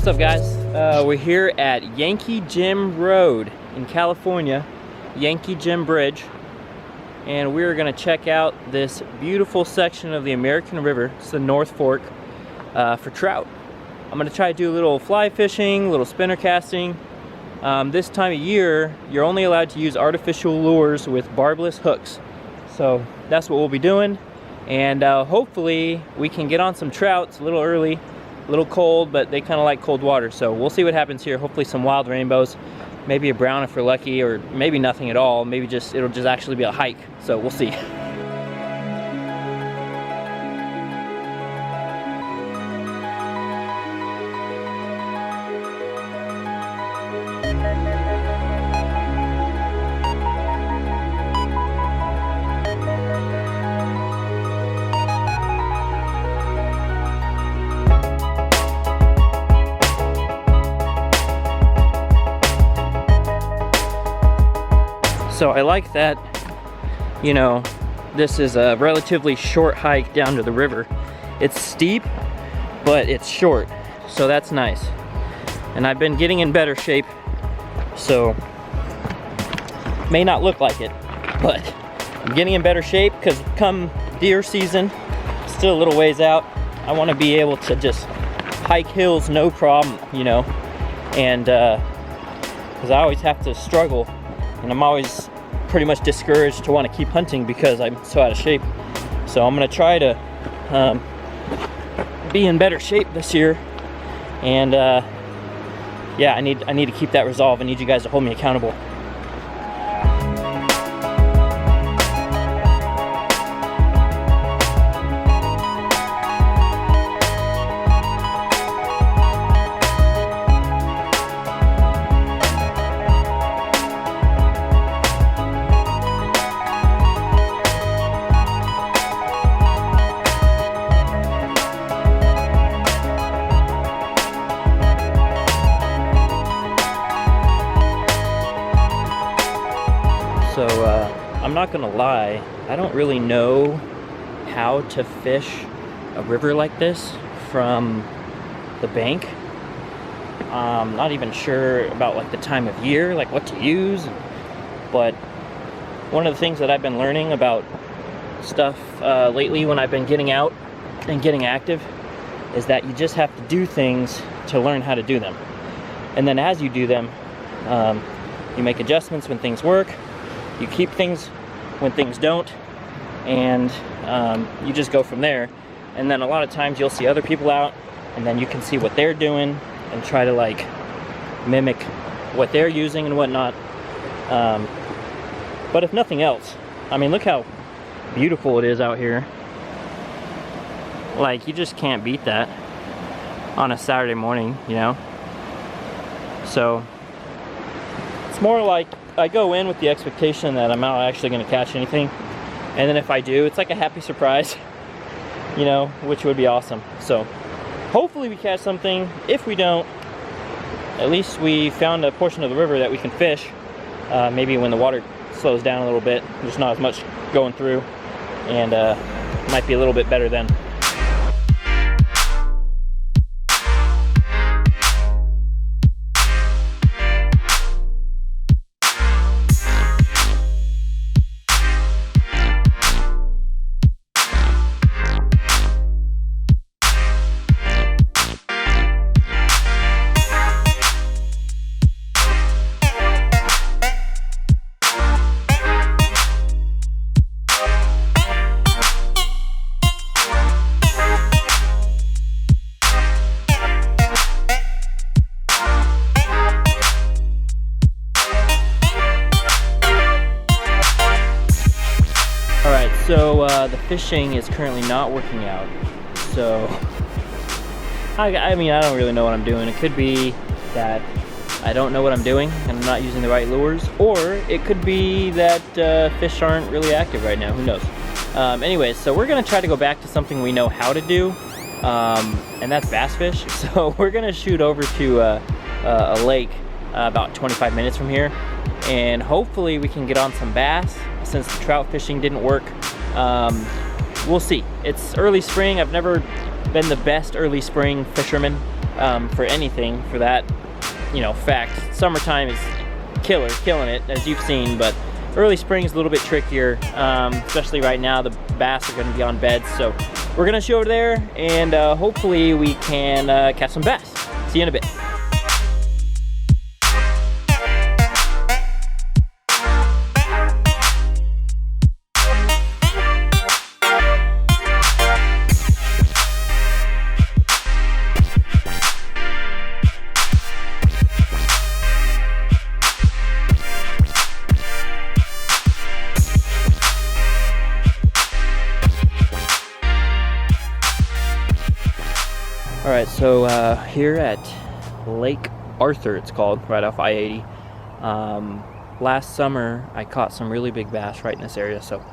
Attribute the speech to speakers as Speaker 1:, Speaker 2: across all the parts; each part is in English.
Speaker 1: What's up, guys? We're here at Yankee Jim Road in California, Yankee Jim Bridge, and we're gonna check out this beautiful section of the American River. It's the North Fork, for trout. I'm gonna try to do a little fly fishing, a little spinner casting. This time of year, you're only allowed to use artificial lures with barbless hooks. So that's what we'll be doing, and hopefully we can get on some trout. It's a little early, a little cold, but they kind of like cold water, so we'll see what happens here. Hopefully some wild rainbows, maybe a brown if we're lucky, or maybe nothing at all. Maybe it'll just actually be a hike, so we'll see. So I like that, you know, this is a relatively short hike down to the river. It's steep, but it's short, so that's nice. And I've been getting in better shape, so may not look like it, but I'm getting in better shape because come deer season, still a little ways out, I want to be able to just hike hills no problem, you know, and because I always have to struggle, and I'm always pretty much discouraged to want to keep hunting because I'm so out of shape. So I'm gonna try to be in better shape this year, and yeah, I need to keep that resolve. I need you guys to hold me accountable. So I'm not gonna lie, I don't really know how to fish a river like this from the bank. I'm not even sure about like the time of year, like what to use. But one of the things that I've been learning about stuff lately when I've been getting out and getting active is that you just have to do things to learn how to do them. And then as you do them, you make adjustments when things work. You keep things when things don't, and you just go from there. And then a lot of times you'll see other people out, and then you can see what they're doing and try to like mimic what they're using and whatnot. But if nothing else, I mean, look how beautiful it is out here. Like, you just can't beat that on a Saturday morning, you know? So it's more like I go in with the expectation that I'm not actually going to catch anything, and then if I do, it's like a happy surprise, you know, which would be awesome. So hopefully we catch something. If we don't, at least we found a portion of the river that we can fish. Maybe when the water slows down a little bit, there's not as much going through, and it might be a little bit better then. So the fishing is currently not working out. So I mean, I don't really know what I'm doing. It could be that I don't know what I'm doing and I'm not using the right lures, or it could be that fish aren't really active right now. Who knows? Anyways, so we're gonna try to go back to something we know how to do, and that's bass fish. So we're gonna shoot over to a lake about 25 minutes from here, and hopefully we can get on some bass since the trout fishing didn't work. We'll see. It's early spring. I've never been the best early spring fisherman. for anything, for that, you know, fact. Summertime is killing it, as you've seen, but early spring is a little bit trickier, especially right now. The bass are going to be on beds, so we're going to show over there, and hopefully we can catch some bass. See you in a bit. Alright, so here at Lake Arthur, it's called, right off I-80. Last summer, I caught some really big bass right in this area, so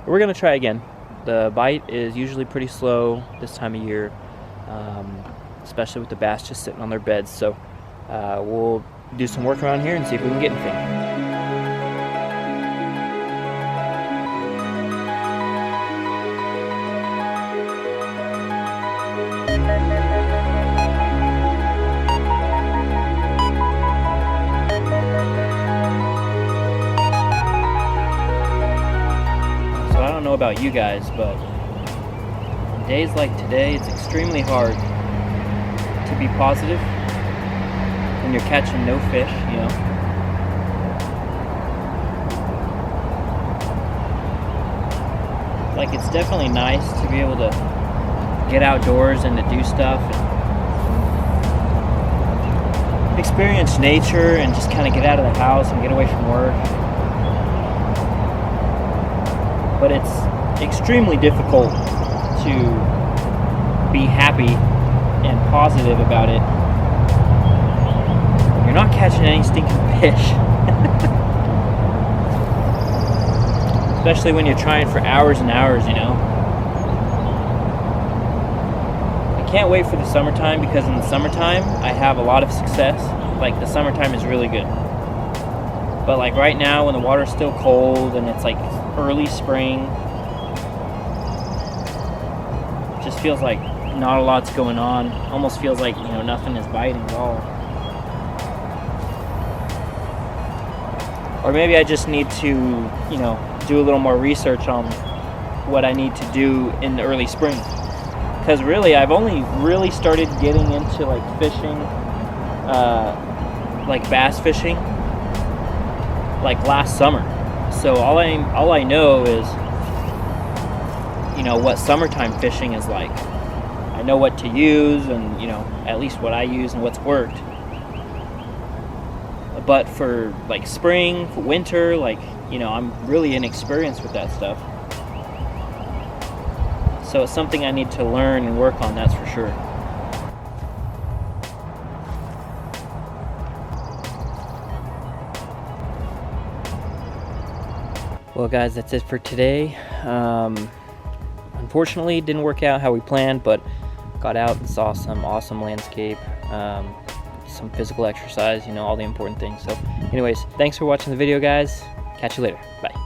Speaker 1: we're going to try again. The bite is usually pretty slow this time of year, especially with the bass just sitting on their beds, so we'll do some work around here and see if we can get anything. About you guys, but on days like today, it's extremely hard to be positive when you're catching no fish, you know. Like, it's definitely nice to be able to get outdoors and to do stuff and experience nature and just kind of get out of the house and get away from work. But it's extremely difficult to be happy and positive about it. You're not catching any stinking fish. Especially when you're trying for hours and hours, you know. I can't wait for the summertime, because in the summertime I have a lot of success. Like, the summertime is really good. But like right now, when the water's still cold and it's like early spring, it just feels like not a lot's going on. Almost feels like, you know, nothing is biting at all. Or maybe I just need to, you know, do a little more research on what I need to do in the early spring. Because really, I've only really started getting into like fishing, like bass fishing, like last summer. So all I know is, you know, what summertime fishing is like. I know what to use, and, you know, at least what I use and what's worked. But for like spring, for winter, like, you know, I'm really inexperienced with that stuff. So it's something I need to learn and work on, that's for sure. Well guys, that's it for today. Unfortunately, it didn't work out how we planned, but got out and saw some awesome landscape, some physical exercise, you know, all the important things. So anyways, thanks for watching the video, guys. Catch you later. Bye.